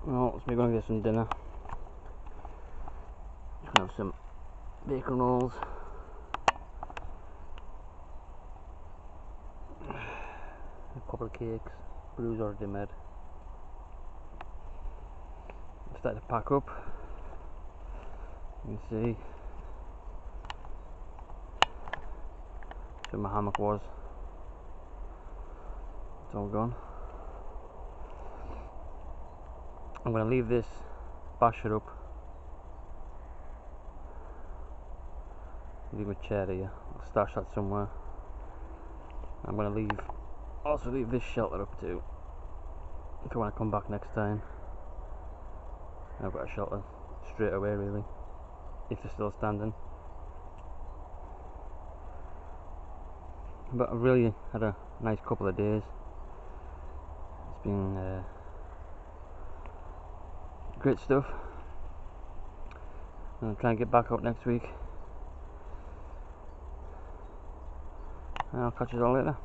Well, let's be going to get some dinner. Have some bacon rolls. A couple of cakes. Brew's already made. I'm starting to pack up. You can see where my hammock was. It's all gone. I'm going to leave this basher up. Leave my chair here. I'll stash that somewhere. I'm going to also leave this shelter up too. So when I come back next time, I've got a shelter straight away, really, if they're still standing. But I've really had a nice couple of days. It's been great stuff. I'm going to try and get back out next week. And I'll catch you all later.